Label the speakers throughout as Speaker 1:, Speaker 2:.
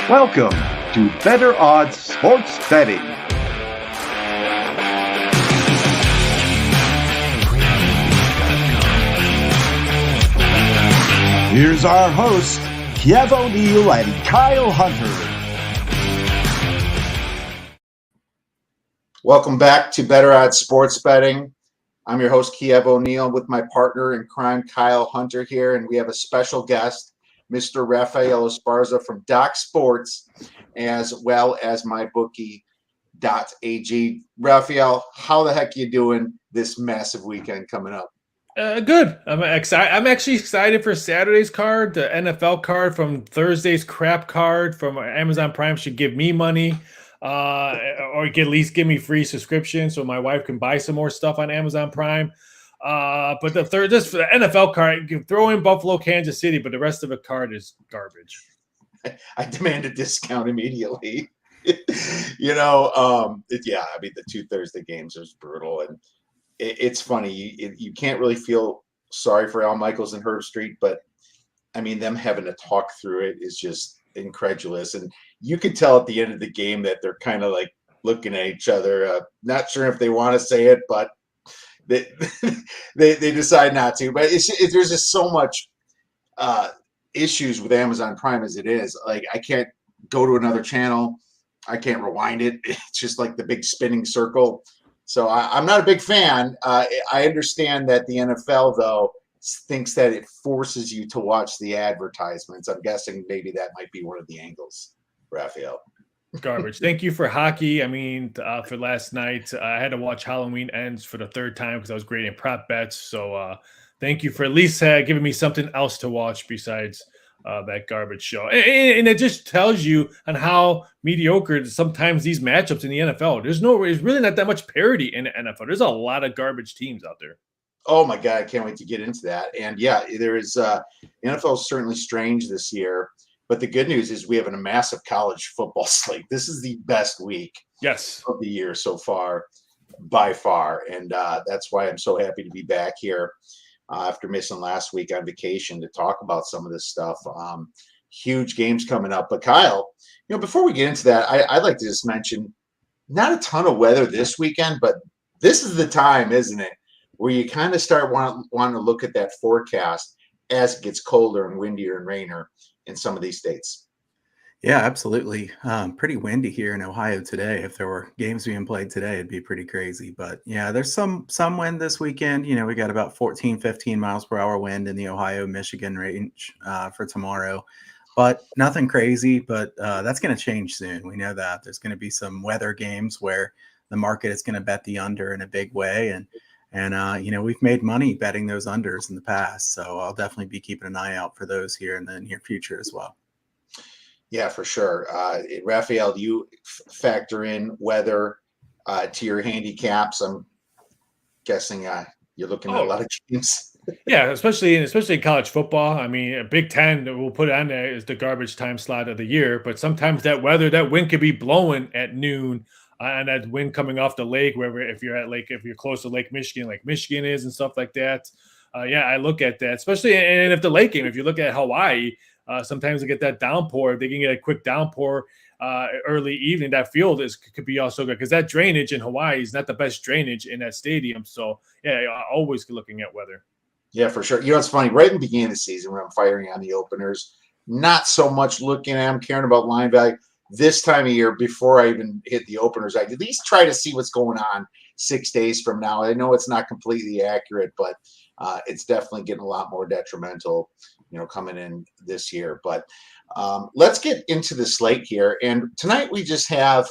Speaker 1: Welcome to Better Odds Sports Betting. Here's our hosts, Kiev O'Neill and Kyle Hunter.
Speaker 2: Welcome back to Better Odds Sports Betting. I'm your host, Kiev O'Neill, with my partner in crime, Kyle Hunter here, and we have a special guest, Mr. Raphael Esparza from Doc Sports, as well as mybookie.ag. Raphael, how the heck are you doing this massive weekend coming up?
Speaker 3: Good. I'm excited. I'm actually excited for Saturday's card. The NFL card from Thursday's crap card from Amazon Prime should give me money, or at least give me free subscription so my wife can buy some more stuff on Amazon Prime. But just for the NFL card, you can throw in Buffalo, Kansas City, but the rest of the card is garbage.
Speaker 2: I demand a discount immediately. The 2 Thursday games was brutal, and it's funny. You can't really feel sorry for Al Michaels and Herb Street, but I mean, them having to talk through it is just incredulous. And you could tell at the end of the game that they're kind of like looking at each other, not sure if they want to say it, but they decide not to. But there's just so much issues with Amazon Prime as it is. Like, I can't go to another channel. I can't rewind it. It's just like the big spinning circle. So I'm not a big fan. I understand that the NFL, though, thinks that it forces you to watch the advertisements. I'm guessing maybe that might be one of the angles, Raphael.
Speaker 3: Garbage. Thank you for hockey. I mean, for last night, I had to watch Halloween Ends for the third time because I was grading prop bets. So thank you for at least giving me something else to watch besides that garbage show. And it just tells you on how mediocre sometimes these matchups in the NFL. There's really not that much parity in the NFL. There's a lot of garbage teams out there.
Speaker 2: Oh my God, I can't wait to get into that. And yeah, there is NFL is certainly strange this year. But the good news is we have a massive college football slate. This is the best week of the year so far, by far. And that's why I'm so happy to be back here after missing last week on vacation to talk about some of this stuff. Huge games coming up. But Kyle, before we get into that, I'd like to just mention not a ton of weather this weekend, but this is the time, isn't it, where you kind of start wanting to look at that forecast as it gets colder and windier and rainier in some of these states.
Speaker 4: Yeah, absolutely. Pretty windy here in Ohio today. If there were games being played today, it'd be pretty crazy. But yeah, there's some wind this weekend. We got about 14, 15 miles per hour wind in the Ohio-Michigan range for tomorrow. But nothing crazy, but that's going to change soon. We know that. There's going to be some weather games where the market is going to bet the under in a big way. And we've made money betting those unders in the past. So I'll definitely be keeping an eye out for those here in the near future as well.
Speaker 2: Yeah, for sure. Raphael, do you factor in weather to your handicaps? I'm guessing you're looking at a lot of games.
Speaker 3: Yeah, especially in college football. I mean, Big Ten, we'll put it on there, is the garbage time slot of the year. But sometimes that wind could be blowing at noon. And that wind coming off the lake, if you're close to Lake Michigan, like Michigan is, and stuff like that. I look at that, especially, and if the lake game, if you look at Hawaii, sometimes they get that downpour. If they can get a quick downpour early evening, that field could be also good because that drainage in Hawaii is not the best drainage in that stadium. So yeah, always looking at weather.
Speaker 2: Yeah, for sure. It's funny. Right in the beginning of the season when I'm firing on the openers, not so much looking at them, caring about line value. This time of year, before I even hit the openers, I at least try to see what's going on 6 days from now. I know it's not completely accurate, but it's definitely getting a lot more detrimental, coming in this year. But let's get into the slate here. And tonight we just have,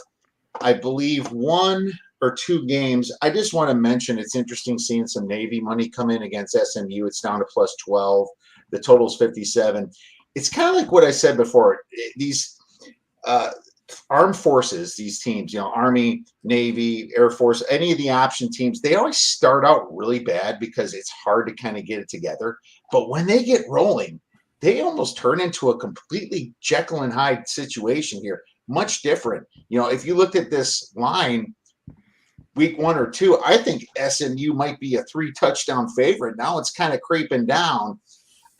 Speaker 2: I believe, 1 or 2 games. I just want to mention it's interesting seeing some Navy money come in against SMU. It's down to plus 12. The total's 57. It's kind of like what I said before. These armed forces, these teams, Army, Navy, Air Force, any of the option teams, they always start out really bad because it's hard to kind of get it together. But when they get rolling, they almost turn into a completely Jekyll and Hyde situation here. Much different. If you looked at this line week 1 or 2, I think SMU might be a 3-touchdown favorite. Now it's kind of creeping down.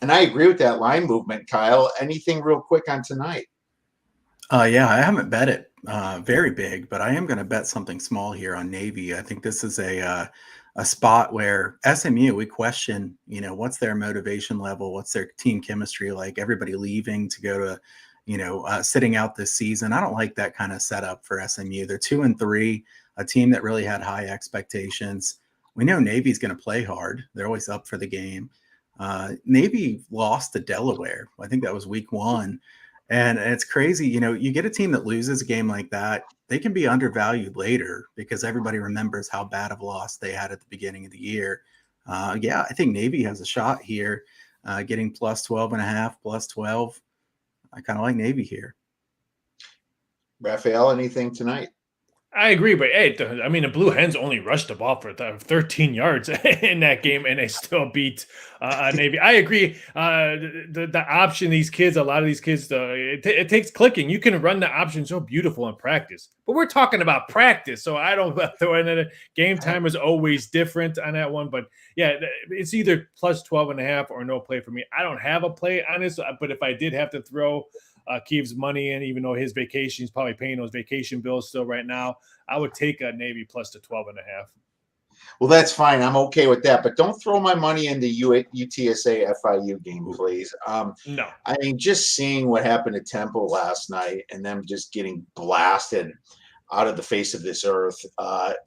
Speaker 2: And I agree with that line movement, Kyle. Anything real quick on tonight?
Speaker 4: Yeah, I haven't bet it very big, but I am going to bet something small here on Navy. I think this is a spot where SMU, we question, what's their motivation level, what's their team chemistry like? Everybody leaving to go to, sitting out this season. I don't like that kind of setup for SMU. They're 2-3, a team that really had high expectations. We know Navy's going to play hard. They're always up for the game. Navy lost to Delaware. I think that was week 1. And it's crazy, you get a team that loses a game like that, they can be undervalued later because everybody remembers how bad of a loss they had at the beginning of the year. Yeah, I think Navy has a shot here, getting plus 12.5, plus 12. I kind of like Navy here.
Speaker 2: Raphael, anything tonight?
Speaker 3: I agree, but hey, the Blue Hens only rushed the ball for 13 yards in that game, and they still beat Navy. I agree. The option, a lot of these kids, it takes clicking. You can run the option so beautiful in practice, but we're talking about practice, so I don't throw in it. Game time is always different on that one, but yeah, it's either plus 12.5 or no play for me. I don't have a play on this, but if I did have to throw Kiev's money in, even though his vacation, he's probably paying those vacation bills still right now, I would take a Navy plus to 12.5.
Speaker 2: Well, that's fine. I'm okay with that, but don't throw my money in the UTSA FIU game, please.
Speaker 3: No.
Speaker 2: I mean, just seeing what happened at Temple last night and them just getting blasted out of the face of this earth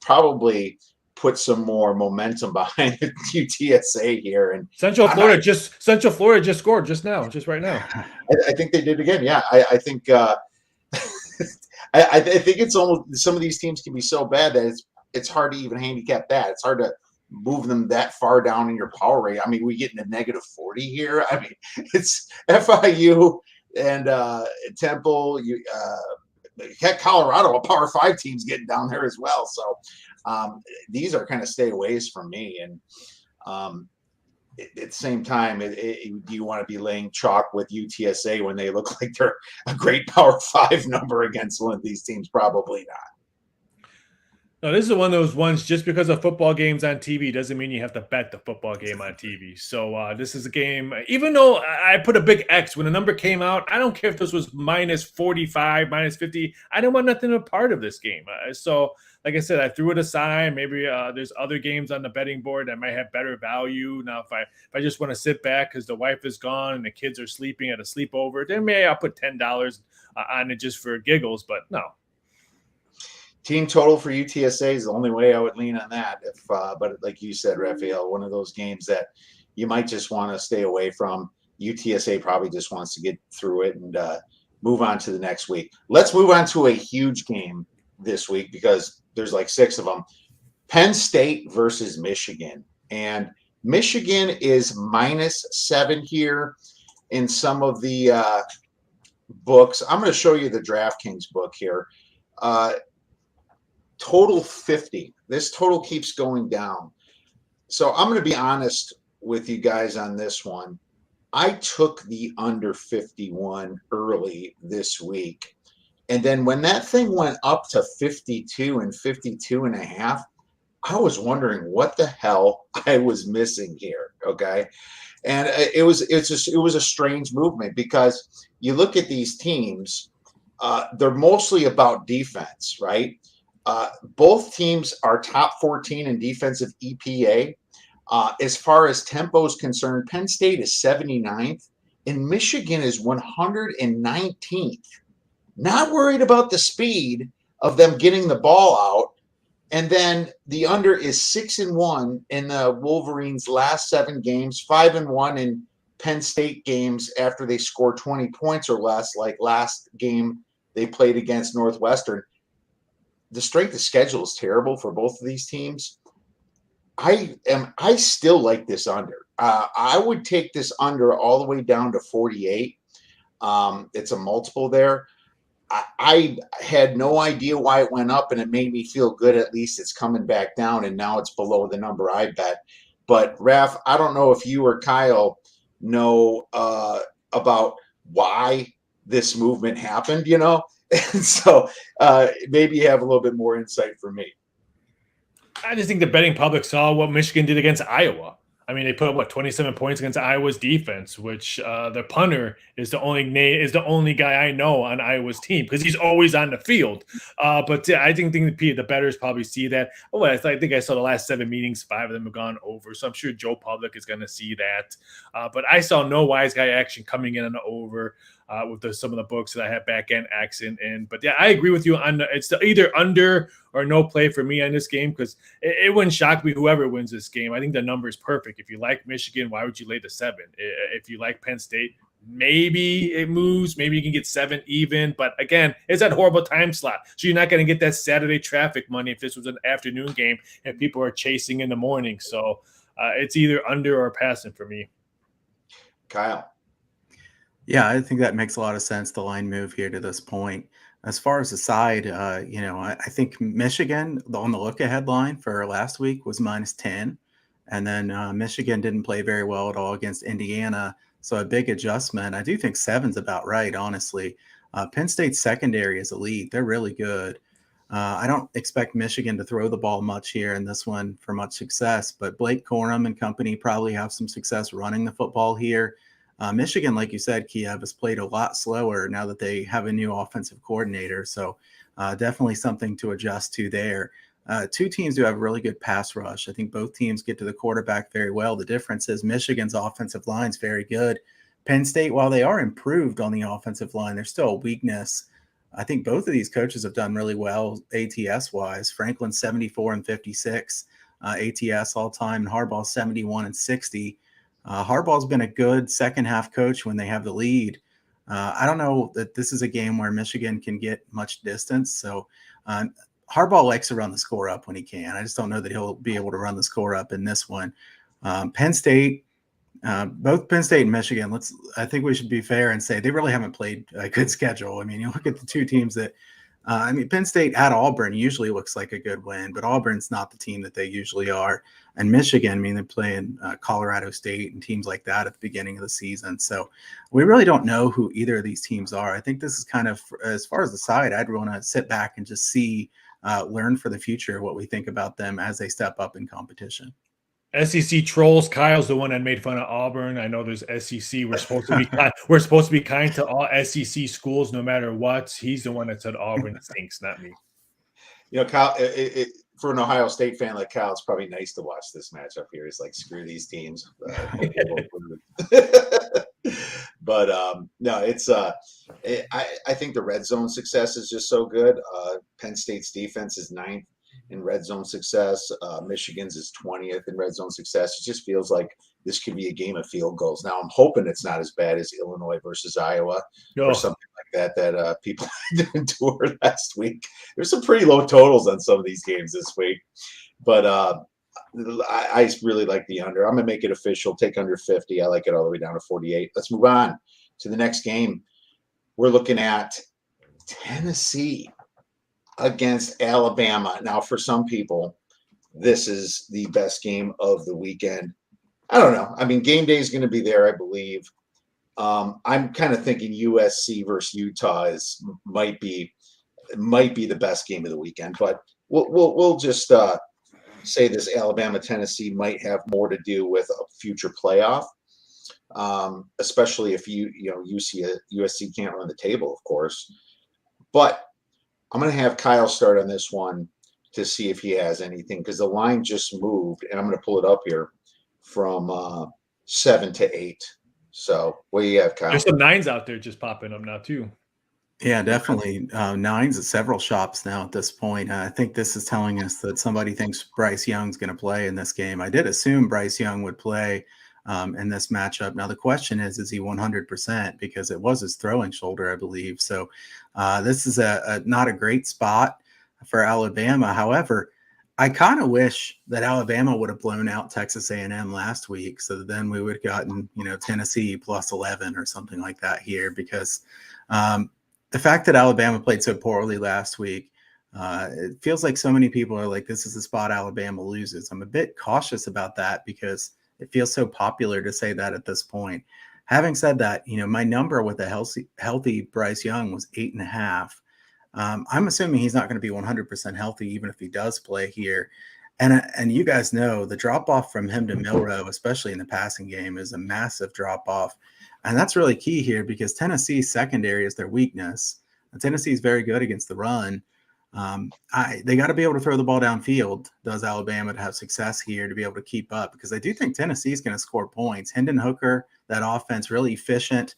Speaker 2: probably put some more momentum behind UTSA here. And
Speaker 3: Central Florida just scored just right now.
Speaker 2: I think they did again. Yeah, I think I think it's almost, some of these teams can be so bad that it's hard to even handicap that. It's hard to move them that far down in your power rate. I mean, we get into negative 40 here. I mean, it's FIU and Temple. You got Colorado, a Power 5 team's getting down there as well. So these are kind of stay aways from me. And at the same time, do you want to be laying chalk with UTSA when they look like they're a great Power 5 number against one of these teams? Probably not.
Speaker 3: No, this is one of those ones, just because of football games on TV doesn't mean you have to bet the football game on TV. So this is a game, even though I put a big X when the number came out, I don't care if this was minus 45, minus 50. I don't want nothing to be a part of this game. So like I said, I threw it aside. Maybe there's other games on the betting board that might have better value. Now, if I just want to sit back because the wife is gone and the kids are sleeping at a sleepover, then maybe I'll put $10 on it just for giggles. But no.
Speaker 2: Team total for UTSA is the only way I would lean on that. But like you said, Raphael, one of those games that you might just want to stay away from. UTSA probably just wants to get through it and move on to the next week. Let's move on to a huge game this week because there's like 6 of them. Penn State versus Michigan. And Michigan is -7 here in some of the books. I'm going to show you the DraftKings book here. Total 50. This total keeps going down. So I'm going to be honest with you guys on this one. I took the under 51 early this week. And then when that thing went up to 52 and 52.5, I was wondering what the hell I was missing here. Okay. And it was a strange movement because you look at these teams, they're mostly about defense, right? Both teams are top 14 in defensive EPA. As far as tempo is concerned, Penn State is 79th and Michigan is 119th. Not worried about the speed of them getting the ball out. And then the under is 6-1 in the Wolverines' last 7 games, 5-1 in Penn State games after they score 20 points or less, like last game they played against Northwestern. The strength of schedule is terrible for both of these teams. I still like this under. I would take this under all the way down to 48. It's a multiple there. I had no idea why it went up, and it made me feel good. At least it's coming back down, and now it's below the number I bet. But Raph, I don't know if you or Kyle know about why this movement happened, And so maybe you have a little bit more insight for me.
Speaker 3: I just think the betting public saw what Michigan did against Iowa. I mean, they put up 27 points against Iowa's defense, which the punter is the only guy I know on Iowa's team because he's always on the field. But I think the bettors probably see that. Oh, I think I saw the last 7 meetings, 5 of them have gone over. So I'm sure Joe Public is going to see that. But I saw no wise guy action coming in on the over with some of the books that I have back end action in. But yeah, I agree with you on it's either under or no play for me on this game because it wouldn't shock me whoever wins this game. I think the number is perfect. If you like Michigan, why would you lay the 7? If you like Penn State, maybe it moves. Maybe you can get 7 even. But again, it's that horrible time slot. So you're not going to get that Saturday traffic money if this was an afternoon game and people are chasing in the morning. So it's either under or passing for me.
Speaker 2: Kyle.
Speaker 4: Yeah, I think that makes a lot of sense, the line move here to this point. As far as the side, I think Michigan, on the look-ahead line for last week was -10. And then Michigan didn't play very well at all against Indiana. So a big adjustment. I do think 7's about right, honestly. Penn State's secondary is elite. They're really good. I don't expect Michigan to throw the ball much here in this one for much success, but Blake Corum and company probably have some success running the football here. Michigan, like you said, Kiev, has played a lot slower now that they have a new offensive coordinator. So definitely something to adjust to there. 2 teams do have really good pass rush. I think both teams get to the quarterback very well. The difference is Michigan's offensive line is very good. Penn State, while they are improved on the offensive line, there's still a weakness. I think both of these coaches have done really well ATS-wise. Franklin's 74 and 56 ATS all-time, and Harbaugh's 71 and 60. Harbaugh's been a good second-half coach when they have the lead. I don't know that this is a game where Michigan can get much distance. So Harbaugh likes to run the score up when he can. I just don't know that he'll be able to run the score up in this one. Penn State, both Penn State and Michigan, I think we should be fair and say they really haven't played a good schedule. I mean, you look at the 2 teams that Penn State at Auburn usually looks like a good win, but Auburn's not the team that they usually are. And Michigan, they're playing Colorado State and teams like that at the beginning of the season. So we really don't know who either of these teams are. I think this is kind of, as far as the side, I'd want to sit back and just learn for the future what we think about them as they step up in competition.
Speaker 3: SEC trolls. Kyle's the one that made fun of Auburn. I know there's SEC. We're supposed to be kind. We're supposed to be kind to all SEC schools, no matter what. He's the one that said Auburn stinks, not me.
Speaker 2: Kyle, for an Ohio State fan like Kyle, it's probably nice to watch this matchup here. He's like, screw these teams. But no, it's I think the red zone success is just so good. Penn State's defense is 9th in red zone success. Michigan's is 20th in red zone success. It just feels like this could be a game of field goals. Now I'm hoping it's not as bad as Illinois versus Iowa or something like that people endured last week. There's some pretty low totals on some of these games this week, but I really like the under. I'm gonna make it official. Take under 50. I like it all the way down to 48. Let's move on to the next game. We're looking at Tennessee against Alabama. Now, for some people, this is the best game of the weekend. I don't know. I mean, game day is going to be there, I believe. I'm kind of thinking USC versus Utah might be the best game of the weekend. But we'll just say this: Alabama Tennessee might have more to do with a future playoff, especially if USC can't run the table, of course. But I'm going to have Kyle start on this one to see if he has anything, because the line just moved, and I'm going to pull it up here from 7 to 8. So what do you have, Kyle?
Speaker 3: There's some 9s out there just popping up now too.
Speaker 4: Yeah, definitely. 9s at several shops now at this point. I think this is telling us that somebody thinks Bryce Young's going to play in this game. I did assume Bryce Young would play in this matchup. Now the question is he 100%? Because it was his throwing shoulder, I believe. So this is not a great spot for Alabama. However, I kind of wish that Alabama would have blown out Texas A&M last week, so that then we would have gotten Tennessee plus 11 or something like that here. Because the fact that Alabama played so poorly last week, it feels like so many people are like, this is the spot Alabama loses. I'm a bit cautious about that because it feels so popular to say that at this point. Having said that, my number with a healthy Bryce Young was 8.5. I'm assuming he's not going to be 100% healthy, even if he does play here. And you guys know the drop off from him to Milroe, especially in the passing game, is a massive drop off. And that's really key here because Tennessee's secondary is their weakness. And Tennessee is very good against the run. They got to be able to throw the ball downfield, does Alabama, to have success here, to be able to keep up, because I do think Tennessee is going to score points. Hendon Hooker, that offense, really efficient.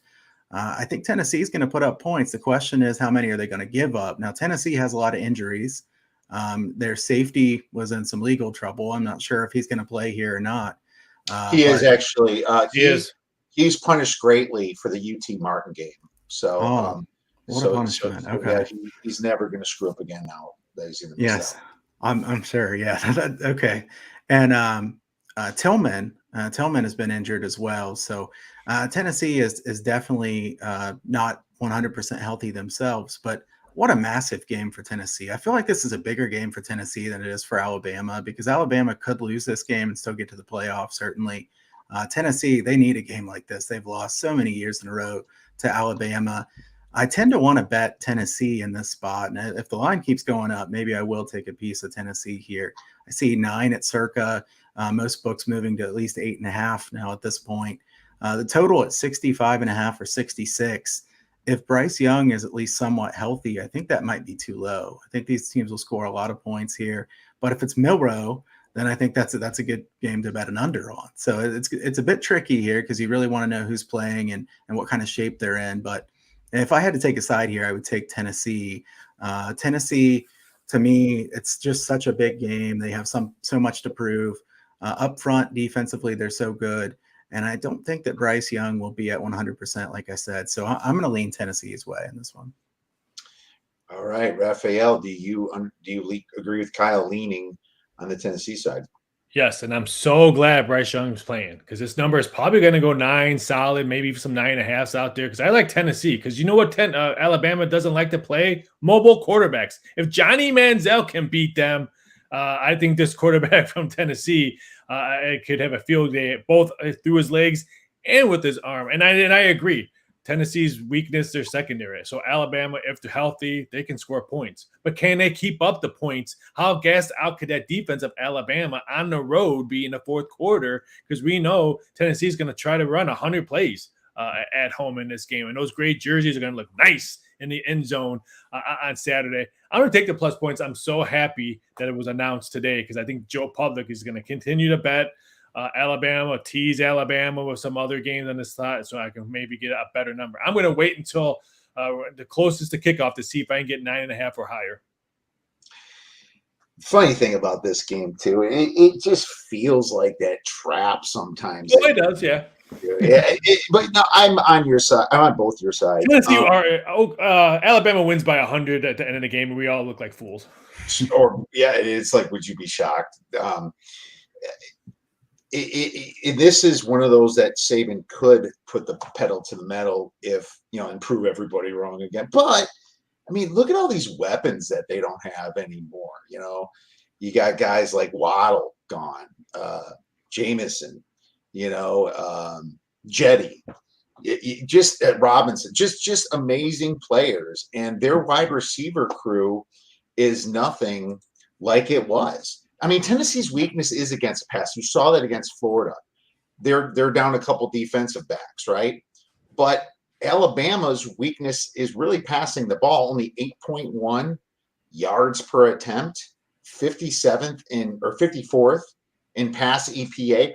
Speaker 4: I think Tennessee is going to put up points. The question is, how many are they going to give up? Now, Tennessee has a lot of injuries. Their safety was in some legal trouble. I'm not sure if he's going to play here or not.
Speaker 2: He is actually. He's punished greatly for the UT Martin game. So,
Speaker 4: what a punishment! Okay,
Speaker 2: yeah, he's never going to screw up again now that he's in the
Speaker 4: yes, I'm sure. Yeah, okay. And Tillman has been injured as well. So Tennessee is definitely not 100% healthy themselves. But what a massive game for Tennessee! I feel like this is a bigger game for Tennessee than it is for Alabama, because Alabama could lose this game and still get to the playoffs. Certainly, Tennessee, they need a game like this. They've lost so many years in a row to Alabama. I tend to want to bet Tennessee in this spot. And if the line keeps going up, maybe I will take a piece of Tennessee here. I see 9 at circa. Most books moving to at least 8.5 now at this point. The total at 65.5 or 66. If Bryce Young is at least somewhat healthy, I think that might be too low. I think these teams will score a lot of points here. But if it's Milroe, then I think that's a good game to bet an under on. So it's a bit tricky here because you really want to know who's playing and what kind of shape they're in. But if I had to take a side here, I would take Tennessee. Tennessee, to me, it's just such a big game. They have so much to prove. Up front, defensively, they're so good. And I don't think that Bryce Young will be at 100%, like I said. So I'm going to lean Tennessee's way in this one.
Speaker 2: All right, Raphael, do you agree with Kyle leaning on the Tennessee side?
Speaker 3: Yes, and I'm so glad Bryce Young's playing, because this number is probably going to go 9 solid, maybe some 9.5s out there, because I like Tennessee, because you know what Alabama doesn't like to play? Mobile quarterbacks. If Johnny Manziel can beat them, I think this quarterback from Tennessee could have a field day both through his legs and with his arm. And I agree. Tennessee's weakness, their secondary. So Alabama, if they're healthy, they can score points. But can they keep up the points? How gassed out could that defense of Alabama on the road be in the fourth quarter? Because we know Tennessee's going to try to run 100 plays at home in this game. And those great jerseys are going to look nice in the end zone on Saturday. I'm going to take the plus points. I'm so happy that it was announced today, because I think Joe Public is going to continue to bet Alabama, tease Alabama with some other games on the slot, so I can maybe get a better number. I'm going to wait until the closest to kickoff to see if I can get 9.5 or higher.
Speaker 2: Funny thing about this game too, it just feels like that trap sometimes.
Speaker 3: Oh, it does, yeah.
Speaker 2: But no, I'm on your side. I'm on both your sides.
Speaker 3: Alabama wins by 100 at the end of the game, and we all look like fools.
Speaker 2: Or it's like, would you be shocked? This is one of those that Saban could put the pedal to the metal if, and prove everybody wrong again. But I mean, look at all these weapons that they don't have anymore. You got guys like Waddle gone, Jamison, Jetty, just Robinson, just amazing players, and their wide receiver crew is nothing like it was. I mean, Tennessee's weakness is against the pass. You saw that against Florida. They're down a couple defensive backs, right? But Alabama's weakness is really passing the ball, only 8.1 yards per attempt, 57th or 54th in pass EPA.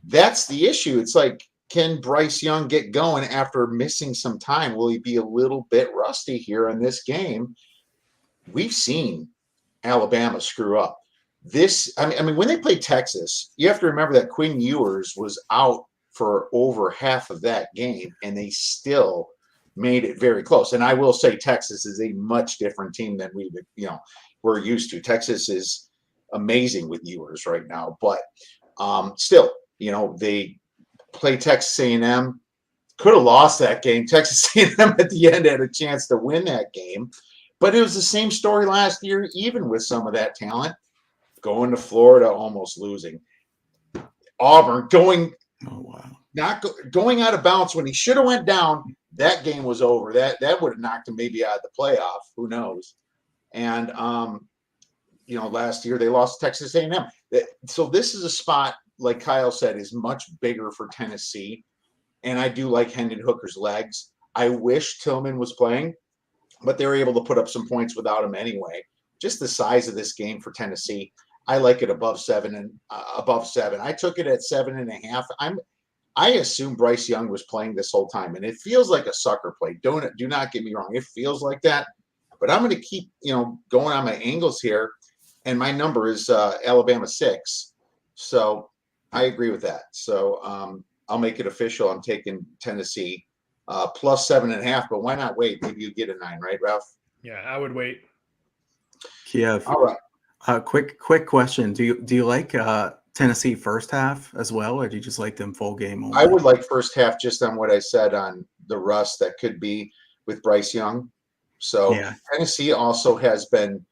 Speaker 2: That's the issue. It's like, can Bryce Young get going after missing some time? Will he be a little bit rusty here in this game? We've seen Alabama screw up. I mean, when they played Texas, you have to remember that Quinn Ewers was out for over half of that game, and they still made it very close. And I will say Texas is a much different team than we're used to. Texas is amazing with Ewers right now, but still, they play Texas A&M. Could have lost that game. Texas A&M at the end had a chance to win that game, but it was the same story last year, even with some of that talent. Going to Florida, almost losing. Auburn going going out of bounds when he should have went down. That game was over. That would have knocked him maybe out of the playoff. Who knows? And last year they lost to Texas A&M. So this is a spot, like Kyle said, is much bigger for Tennessee. And I do like Hendon Hooker's legs. I wish Tillman was playing, but they were able to put up some points without him anyway. Just the size of this game for Tennessee, I like it above 7. I took it at 7.5. I assume Bryce Young was playing this whole time, and it feels like a sucker play. Do not get me wrong; it feels like that. But I'm going to keep going on my angles here, and my number is Alabama 6. So I agree with that. So I'll make it official. I'm taking Tennessee plus 7.5. But why not wait? Maybe you get a 9, right, Ralph?
Speaker 3: Yeah, I would wait.
Speaker 4: Kiev.
Speaker 2: All right.
Speaker 4: Quick question. Do you like Tennessee first half as well, or do you just like them full game only?
Speaker 2: I would like first half just on what I said on the rust that could be with Bryce Young. So
Speaker 4: yeah.
Speaker 2: Tennessee also has been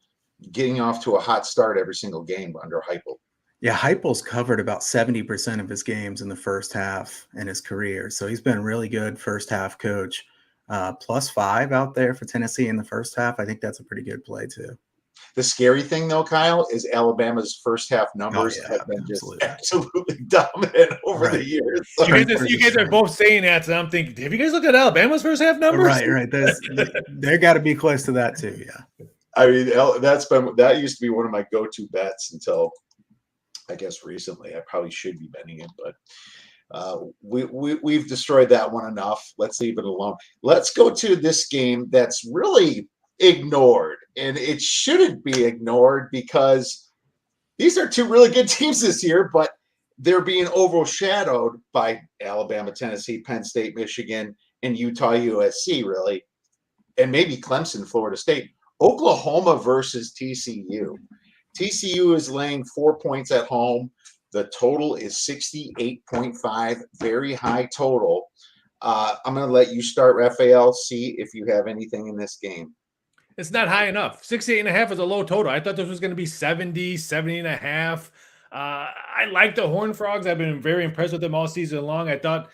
Speaker 2: getting off to a hot start every single game under Heupel.
Speaker 4: Yeah, Heupel's covered about 70% of his games in the first half in his career. So he's been really good first half coach. +5 out there for Tennessee in the first half. I think that's a pretty good play too.
Speaker 2: The scary thing, though, Kyle, is Alabama's first half numbers have been absolutely dominant over the years. So
Speaker 3: you guys are both saying that, so I'm thinking, have you guys looked at Alabama's first half numbers?
Speaker 4: Right. They're got to be close to that too. Yeah.
Speaker 2: I mean, that used to be one of my go-to bets until I guess recently. I probably should be betting it, but we've destroyed that one enough. Let's leave it alone. Let's go to this game that's really ignored, and it shouldn't be ignored because these are two really good teams this year, but they're being overshadowed by Alabama, Tennessee, Penn State, Michigan, and Utah, USC, really, and maybe Clemson, Florida State. Oklahoma versus TCU. TCU is laying 4 points at home. The total is 68.5, very high total. I'm going to let you start, Raphael, see if you have anything in this game.
Speaker 3: It's not high enough. 68.5 is a low total. I thought this was going to be 70.5. I like the Horned Frogs. I've been very impressed with them all season long. I thought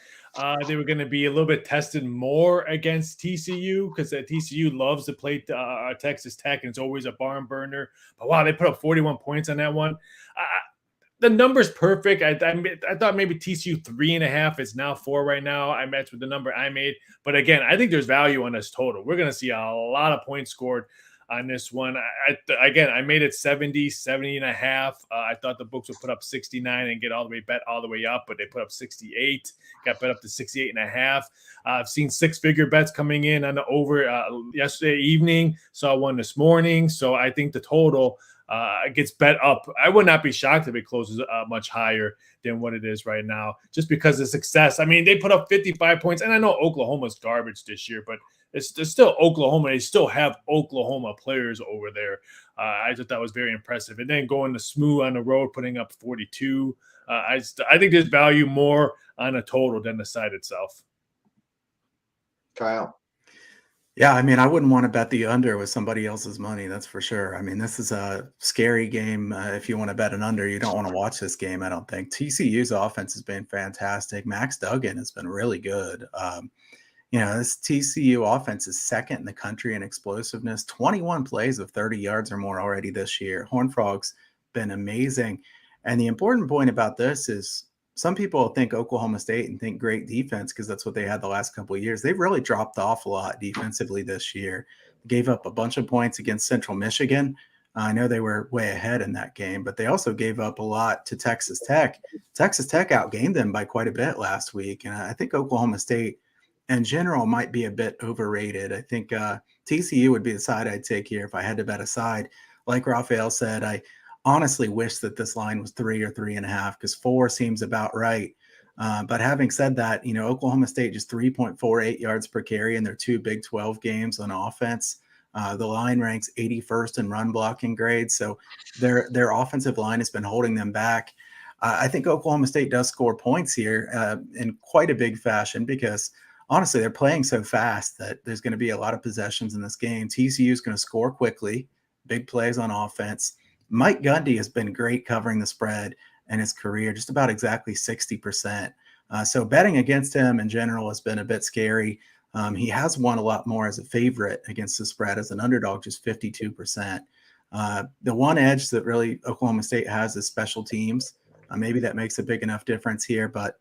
Speaker 3: they were going to be a little bit tested more against TCU because TCU loves to play Texas Tech, and it's always a barn burner. But wow, they put up 41 points on that one. The number's perfect. I thought maybe TCU 3.5 is now 4 right now. I matched with the number I made. But again, I think there's value on this total. We're going to see a lot of points scored on this one. I made it 70.5. I thought the books would put up 69 and get all the way up, but they put up 68, got bet up to 68.5. I've seen 6-figure bets coming in on the over yesterday evening. Saw one this morning. So I think the total gets bet up. I would not be shocked if it closes much higher than what it is right now, just because of success. I mean, they put up 55 points, and I know Oklahoma's garbage this year, but it's still Oklahoma. They still have Oklahoma players over there. I thought that was very impressive. And then going to SMU on the road, putting up 42. I think there's value more on a total than the side itself.
Speaker 2: Kyle.
Speaker 4: Yeah, I mean, I wouldn't want to bet the under with somebody else's money. That's for sure. I mean, this is a scary game. If you want to bet an under, you don't want to watch this game, I don't think. TCU's offense has been fantastic. Max Duggan has been really good. This TCU offense is second in the country in explosiveness, 21 plays of 30 yards or more already this year. Horned Frogs been amazing. And the important point about this is some people think Oklahoma State and think great defense because that's what they had the last couple of years. They've really dropped off a lot defensively this year. Gave up a bunch of points against Central Michigan. I know they were way ahead in that game, but they also gave up a lot to Texas Tech. Texas Tech outgained them by quite a bit last week. And I think Oklahoma State in general might be a bit overrated. I think TCU would be the side I'd take here if I had to bet a side. Like Raphael said, I honestly wish that this line was 3 or 3.5 because 4 seems about right. But having said that, Oklahoma State just 3.48 yards per carry in their 2 Big 12 games on offense. The line ranks 81st in run blocking grade. So their offensive line has been holding them back. I think Oklahoma State does score points here in quite a big fashion because honestly, they're playing so fast that there's going to be a lot of possessions in this game. TCU is going to score quickly, big plays on offense. Mike Gundy has been great covering the spread in his career, just about exactly 60%. So betting against him in general has been a bit scary. He has won a lot more as a favorite against the spread as an underdog, just 52%. The one edge that really Oklahoma State has is special teams. Maybe that makes a big enough difference here, but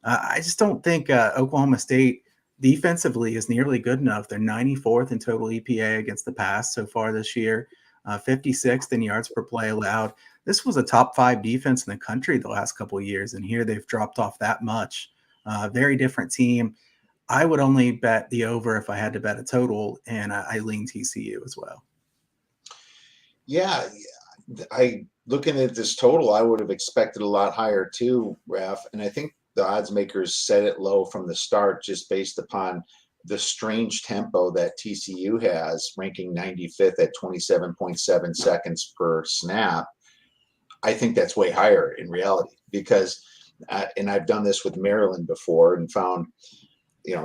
Speaker 4: I just don't think Oklahoma State defensively is nearly good enough. They're 94th in total EPA against the pass so far this year, 56th in yards per play allowed. This was a top 5 defense in the country the last couple of years, and here they've dropped off that much. Very different team. I would only bet the over if I had to bet a total, and I lean TCU as well.
Speaker 2: Yeah, looking at this total, I would have expected a lot higher too, Raph. And I think the odds makers set it low from the start just based upon the strange tempo that TCU has, ranking 95th at 27.7 seconds per snap. I think that's way higher in reality because, and I've done this with Maryland before and found,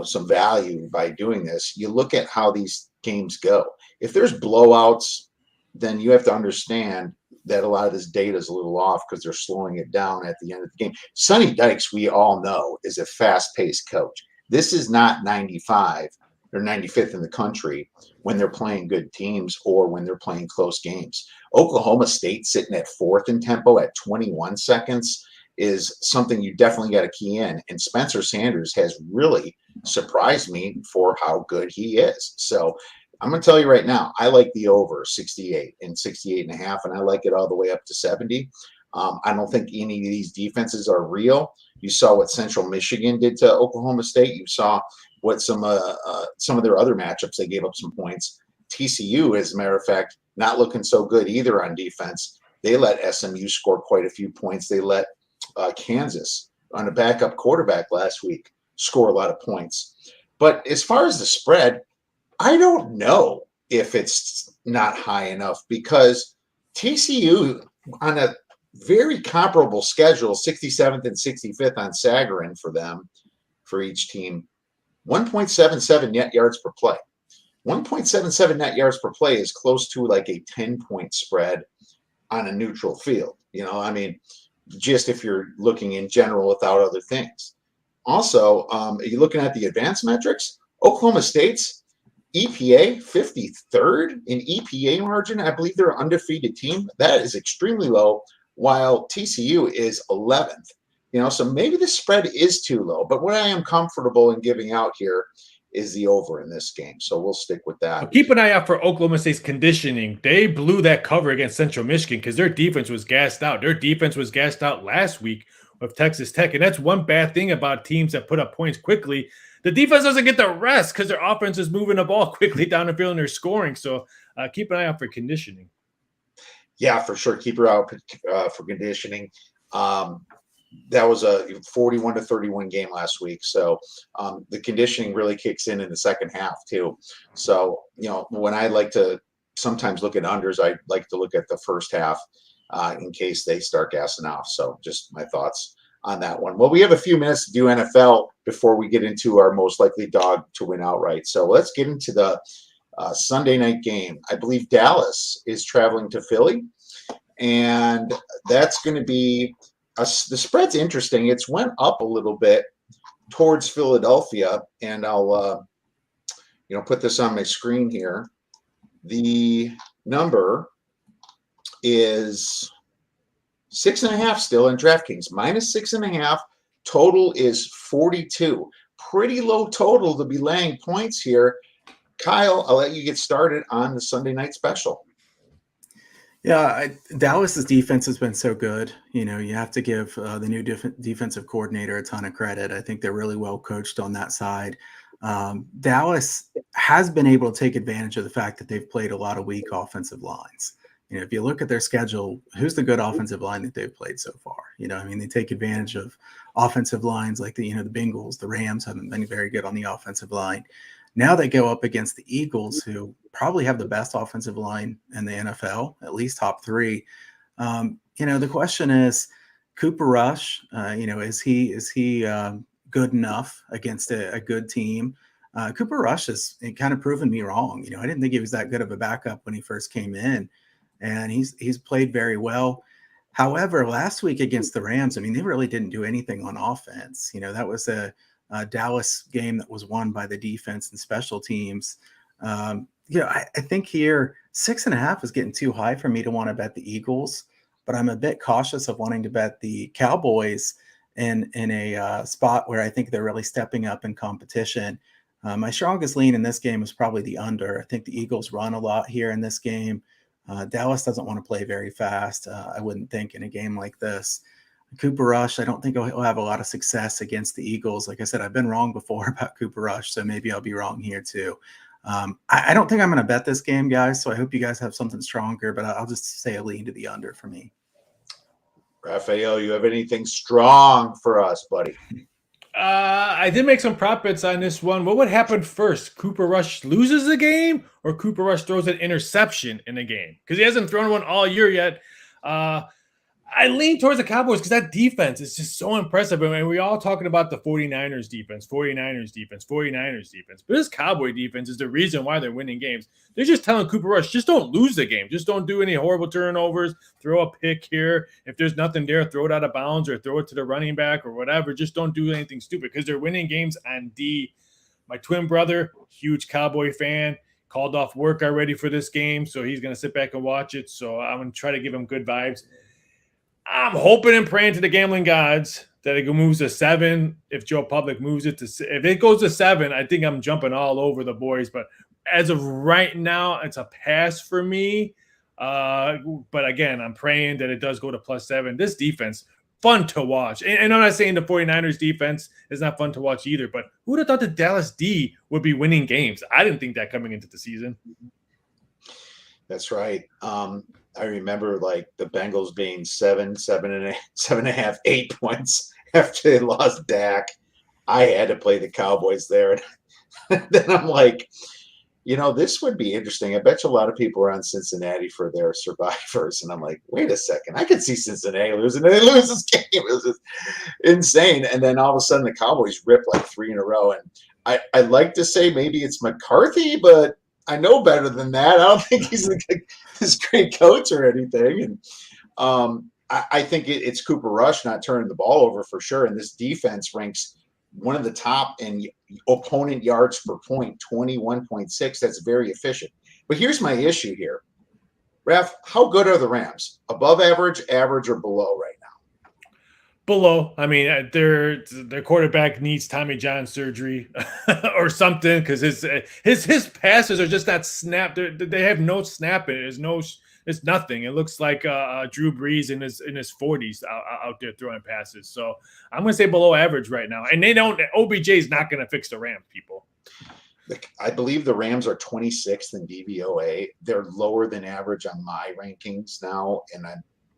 Speaker 2: some value by doing this. You look at how these games go. If there's blowouts, then you have to understand that a lot of this data is a little off because they're slowing it down at the end of the game. Sonny Dykes, we all know, is a fast-paced coach. This is not 95 or 95th in the country when they're playing good teams or when they're playing close games. Oklahoma State sitting at 4th in tempo at 21 seconds is something you definitely got to key in. And Spencer Sanders has really surprised me for how good he is. So I'm going to tell you right now, I like the over 68 and 68 and a half, and I like it all the way up to 70. I don't think any of these defenses are real. You saw what Central Michigan did to Oklahoma State. You saw what some of their other matchups, they gave up some points. TCU, as a matter of fact, not looking so good either on defense. They let SMU score quite a few points. They let Kansas, on a backup quarterback last week, score a lot of points. But as far as the spread, I don't know if it's not high enough because TCU on a very comparable schedule, 67th and 65th on Sagarin for them, for each team, 1.77 net yards per play. 1.77 net yards per play is close to like a 10-point spread on a neutral field. Just if you're looking in general without other things. Also, are you looking at the advanced metrics? Oklahoma State's EPA, 53rd in EPA margin. I believe they're an undefeated team. That is extremely low, while TCU is 11th. So maybe the spread is too low. But what I am comfortable in giving out here is the over in this game. So we'll stick with that.
Speaker 3: Well, keep an eye out for Oklahoma State's conditioning. They blew that cover against Central Michigan because their defense was gassed out. Their defense was gassed out last week with Texas Tech. And that's one bad thing about teams that put up points quickly. The defense doesn't get the rest because their offense is moving the ball quickly down the field and they're scoring. So keep an eye out for conditioning.
Speaker 2: Yeah, for sure. Keep her out for conditioning. That was a 41-31 game last week. So the conditioning really kicks in the second half too. So, when I like to sometimes look at unders, I like to look at the first half in case they start gassing off. So just my thoughts on that one. Well, we have a few minutes to do NFL before we get into our most likely dog to win outright. So let's get into the Sunday night game. I believe Dallas is traveling to Philly, and that's going to be the spread's interesting. It's went up a little bit towards Philadelphia, and I'll put this on my screen here. The number is 6.5 still in DraftKings, minus 6.5. Total is 42. Pretty low total to be laying points here. Kyle, I'll let you get started on the Sunday night special.
Speaker 4: Yeah, Dallas's defense has been so good. You have to give the new defensive coordinator a ton of credit. I think they're really well coached on that side. Dallas has been able to take advantage of the fact that they've played a lot of weak offensive lines. If you look at their schedule, who's the good offensive line that they've played so far? They take advantage of offensive lines like the Bengals, the Rams haven't been very good on the offensive line. Now they go up against the Eagles, who probably have the best offensive line in the NFL, at least top 3. The question is, Cooper Rush, is he good enough against a good team? Cooper Rush has kind of proven me wrong. I didn't think he was that good of a backup when he first came in, and he's played very well. However, last week against the Rams, they really didn't do anything on offense. That was a Dallas game that was won by the defense and special teams. I think here 6.5 is getting too high for me to want to bet the Eagles, but I'm a bit cautious of wanting to bet the Cowboys in a spot where I think they're really stepping up in competition. My strongest lean in this game is probably the under. I think the Eagles run a lot here in this game. Dallas doesn't want to play very fast, I wouldn't think, in a game like this. Cooper Rush, I don't think he'll have a lot of success against the Eagles. Like I said, I've been wrong before about Cooper Rush, so maybe I'll be wrong here too. I don't think I'm going to bet this game, guys, so I hope you guys have something stronger, but I'll just say a lean to the under for me.
Speaker 2: Raphael, you have anything strong for us, buddy?
Speaker 3: I did make some prop bets on this one. What would happen first? Cooper Rush loses the game, or Cooper Rush throws an interception in the game? Because he hasn't thrown one all year yet. I lean towards the Cowboys because that defense is just so impressive. I mean, we're all talking about the 49ers defense. But this Cowboy defense is the reason why they're winning games. They're just telling Cooper Rush, just don't lose the game. Just don't do any horrible turnovers. Throw a pick here. If there's nothing there, throw it out of bounds or throw it to the running back or whatever. Just don't do anything stupid because they're winning games on D. My twin brother, huge Cowboy fan, called off work already for this game, so he's going to sit back and watch it. So I'm going to try to give him good vibes. I'm hoping and praying to the gambling gods that it moves to 7. If Joe Public moves it to, if it goes to 7, I think I'm jumping all over the boys. But as of right now, it's a pass for me. But again, I'm praying that it does go to +7. This defense, fun to watch. And I'm not saying the 49ers defense is not fun to watch either, but who would have thought the Dallas D would be winning games? I didn't think that coming into the season.
Speaker 2: That's right. I remember like the Bengals being 7.5, 8 points after they lost Dak. I had to play the Cowboys there. And then I'm like, this would be interesting. I bet you a lot of people are on Cincinnati for their survivors. And I'm like, wait a second. I could see Cincinnati losing. And they lose this game. It was just insane. And then all of a sudden the Cowboys rip like 3 in a row. And I like to say maybe it's McCarthy, but I know better than that. I don't think he's this great coach or anything. And I think it's Cooper Rush not turning the ball over for sure. And this defense ranks one of the top in opponent yards per point, 21.6. That's very efficient. But here's my issue here. Raph, how good are the Rams? Above average, average, or below right now?
Speaker 3: Below. I mean, their quarterback needs Tommy John surgery or something because his passes are just not snapped. They have no snapping. It's nothing. It looks like Drew Brees in his 40s out there throwing passes. So I'm going to say below average right now. And OBJ is not going to fix the Rams, people.
Speaker 2: I believe the Rams are 26th in DVOA. They're lower than average on my rankings now, and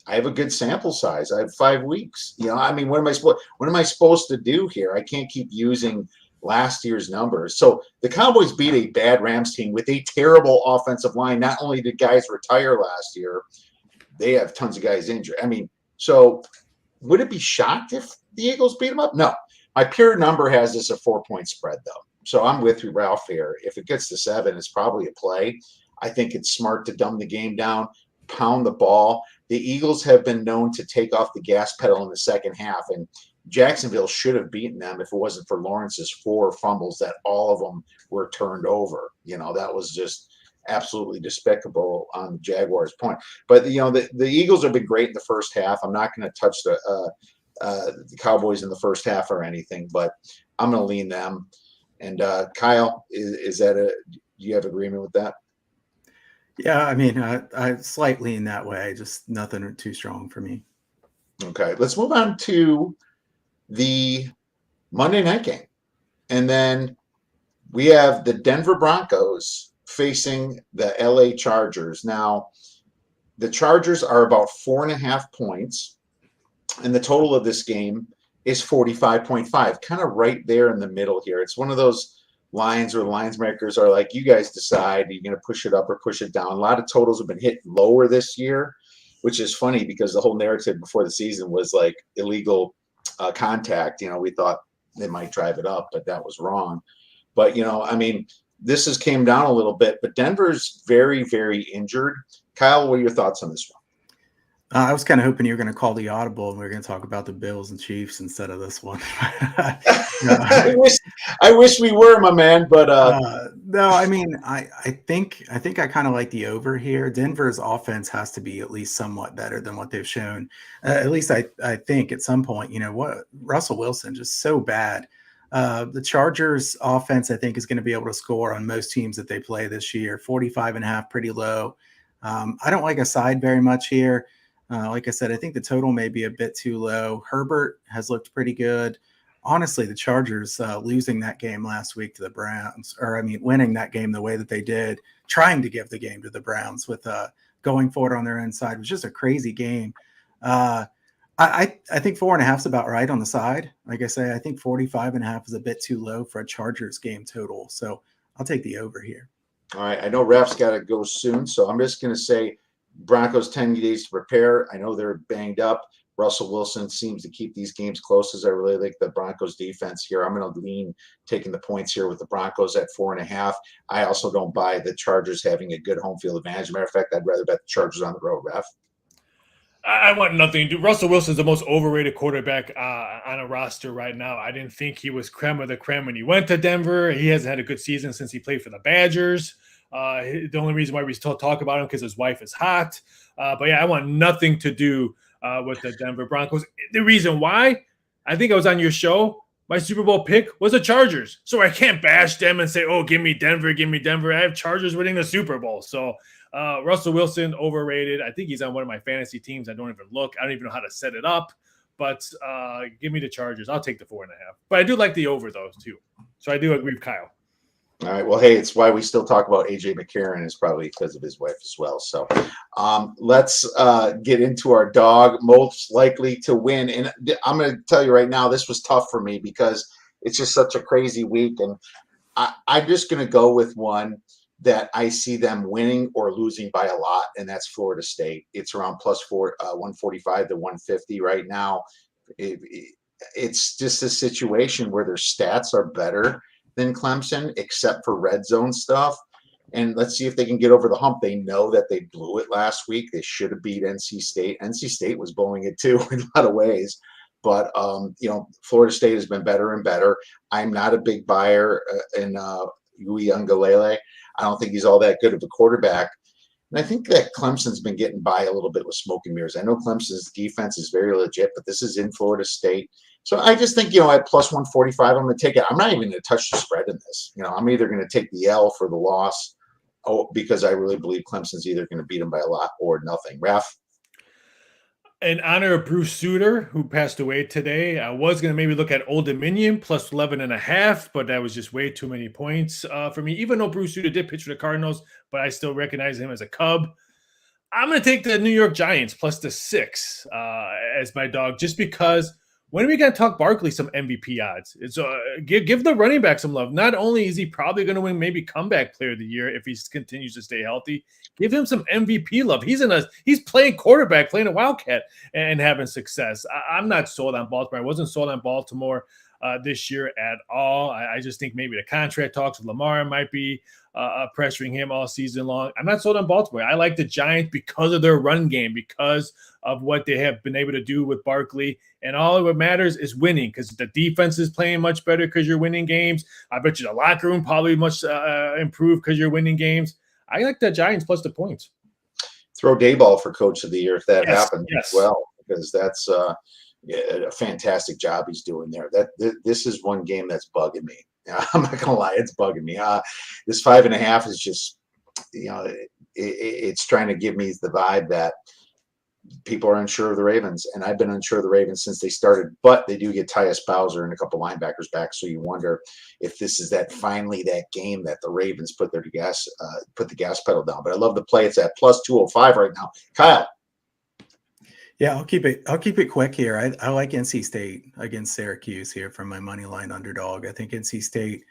Speaker 2: I have a good sample size. I have 5 weeks. I mean, what am I supposed to do here? I can't keep using last year's numbers. So the Cowboys beat a bad Rams team with a terrible offensive line. Not only did guys retire last year, they have tons of guys injured. I mean, so would it be shocked if the Eagles beat them up? No. My pure number has this a 4-point spread, though. So I'm with you, Ralph, here. If it gets to 7, it's probably a play. I think it's smart to dumb the game down, pound the ball. The Eagles have been known to take off the gas pedal in the second half, and Jacksonville should have beaten them if it wasn't for Lawrence's 4 fumbles that all of them were turned over. That was just absolutely despicable on the Jaguars' point. But, the Eagles have been great in the first half. I'm not going to touch the Cowboys in the first half or anything, but I'm going to lean them. And Kyle, do you have agreement with that?
Speaker 4: Yeah, I mean, I slightly in that way, just nothing too strong for me.
Speaker 2: Okay, let's move on to the Monday night game. And then we have the Denver Broncos facing the LA Chargers. Now, the Chargers are about 4.5 points, and the total of this game is 45.5, kind of right there in the middle here. It's one of those lines where the lines makers are like, you guys decide, are you going to push it up or push it down? A lot of totals have been hit lower this year, which is funny because the whole narrative before the season was like illegal contact. We thought they might drive it up, but that was wrong. But, I mean, this has came down a little bit, but Denver's very, very injured. Kyle, what are your thoughts on this one?
Speaker 4: I was kind of hoping you were going to call the audible and we are going to talk about the Bills and Chiefs instead of this one.
Speaker 2: I wish we were, my man, but
Speaker 4: no, I mean, I think I kind of like the over here. Denver's offense has to be at least somewhat better than what they've shown. At least I think at some point, what Russell Wilson just so bad. The Chargers offense, I think, is going to be able to score on most teams that they play this year. 45.5, pretty low. I don't like a side very much here. Like I said, I think the total may be a bit too low. Herbert has looked pretty good. Honestly, the Chargers losing that game last week to the Browns, winning that game the way that they did, trying to give the game to the Browns with going forward on their own side was just a crazy game. I think 4.5 is about right on the side. Like I say, I think 45.5 is a bit too low for a Chargers game total. So I'll take the over here.
Speaker 2: All right. I know Raf's got to go soon, so I'm just going to say Broncos 10 days to prepare. I know they're banged up. Russell Wilson seems to keep these games close, as I really like the Broncos defense here. I'm going to lean taking the points here with the Broncos at 4.5. I also don't buy the Chargers having a good home field advantage. Matter of fact, I'd rather bet the Chargers on the road, Raf.
Speaker 3: I want nothing to do. Russell Wilson's the most overrated quarterback on a roster right now. I didn't think he was creme of the creme when he went to Denver. He hasn't had a good season since he played for the Badgers. The only reason why we still talk about him because his wife is hot. But yeah, I want nothing to do with the Denver Broncos. The reason why, I think I was on your show, my Super Bowl pick was the Chargers. So I can't bash them and say, oh, give me Denver, give me Denver. I have Chargers winning the Super Bowl. So Russell Wilson, overrated. I think he's on one of my fantasy teams. I don't even look. I don't even know how to set it up. But give me the Chargers. I'll take the 4.5. But I do like the over, though, too. So I do agree with Kyle.
Speaker 2: All right. Well, hey, it's why we still talk about AJ McCarron is probably because of his wife as well. So let's get into our dog most likely to win. And I'm going to tell you right now, this was tough for me because it's just such a crazy week. And I'm just going to go with one that I see them winning or losing by a lot, and that's Florida State. It's around plus 145 to 150 right now. It's just a situation where their stats are better than Clemson, except for red zone stuff. And let's see if they can get over the hump. They know that they blew it last week. They should have beat NC State. NC State was blowing it too in a lot of ways. But, Florida State has been better and better. I'm not a big buyer in Uiagalelei. I don't think he's all that good of a quarterback. And I think that Clemson's been getting by a little bit with smoke and mirrors. I know Clemson's defense is very legit, but this is in Florida State. So I just think, at plus 145, I'm going to take it. I'm not even going to touch the spread in this. I'm either going to take the L for the loss because I really believe Clemson's either going to beat them by a lot or nothing. Raph?
Speaker 3: In honor of Bruce Sutter, who passed away today, I was going to maybe look at Old Dominion plus 11.5, but that was just way too many points for me. Even though Bruce Sutter did pitch for the Cardinals, but I still recognize him as a Cub. I'm going to take the New York Giants plus the 6 as my dog, just because when are we going to talk Barkley some MVP odds? It's give the running back some love. Not only is he probably going to win maybe comeback player of the year if he continues to stay healthy, give him some MVP love. He's playing quarterback, playing a Wildcat, and having success. I'm not sold on Baltimore. I wasn't sold on Baltimore this year at all. I just think maybe the contract talks with Lamar might be pressuring him all season long. I'm not sold on Baltimore. I like the Giants because of their run game, because of what they have been able to do with Barkley. And all what matters is winning, because the defense is playing much better because you're winning games. I bet you the locker room probably much improved because you're winning games. I like the Giants plus the points.
Speaker 2: Throw Dayball for Coach of the Year if that happens as well, because that's a fantastic job he's doing there. This is one game that's bugging me. I'm not gonna lie, it's bugging me. This 5.5 is just, it's trying to give me the vibe that people are unsure of the Ravens, and I've been unsure of the Ravens since they started. But they do get Tyus Bowser and a couple linebackers back, so you wonder if this is finally that game that the Ravens put the gas pedal down. But I love the play. It's at plus 205 right now. Kyle.
Speaker 4: Yeah, I'll keep it quick here. I like NC State against Syracuse here from my money line underdog. I think NC State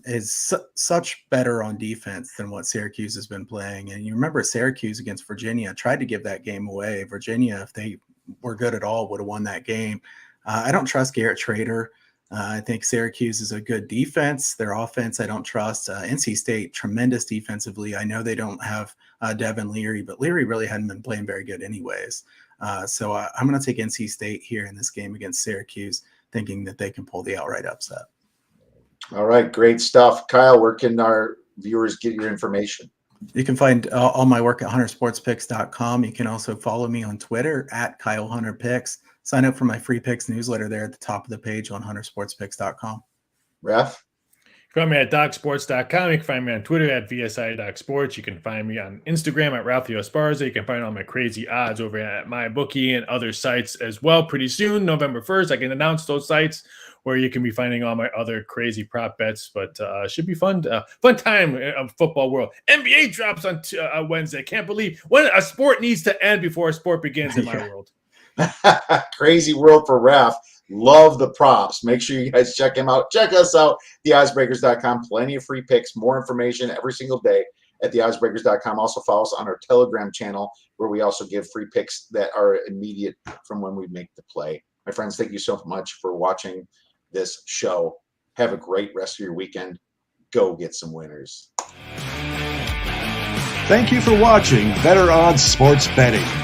Speaker 4: is such better on defense than what Syracuse has been playing. And you remember Syracuse against Virginia tried to give that game away. Virginia, if they were good at all, would have won that game. I don't trust Garrett Trader I think Syracuse is a good defense. Their offense, I don't trust. NC State, tremendous defensively. I know they don't have Devin Leary, but Leary really hadn't been playing very good anyways. So I'm going to take NC State here in this game against Syracuse, thinking that they can pull the outright upset.
Speaker 2: All right, great stuff. Kyle, where can our viewers get your information?
Speaker 4: You can find all my work at huntersportspicks.com. You can also follow me on Twitter at Kyle Hunter Picks. Sign up for my free picks newsletter there at the top of the page on huntersportspicks.com.
Speaker 2: Ref?
Speaker 3: You can find me at docsports.com. You can find me on Twitter at VSI.sports. You can find me on Instagram at Raphael Esparza. You can find all my crazy odds over at MyBookie and other sites as well. Pretty soon, November 1st, I can announce those sites where you can be finding all my other crazy prop bets. But should be fun. Fun time of football world. NBA drops on Wednesday. Can't believe when a sport needs to end before a sport begins in my world.
Speaker 2: Crazy world for Raph. Love the props. Make sure you guys check him out. Check us out, theoddsbreakers.com. Plenty of free picks, more information every single day at theoddsbreakers.com. Also follow us on our Telegram channel, where we also give free picks that are immediate from when we make the play. My friends, thank you so much for watching this show. Have a great rest of your weekend. Go get some winners.
Speaker 1: Thank you for watching Better Odds Sports Betting.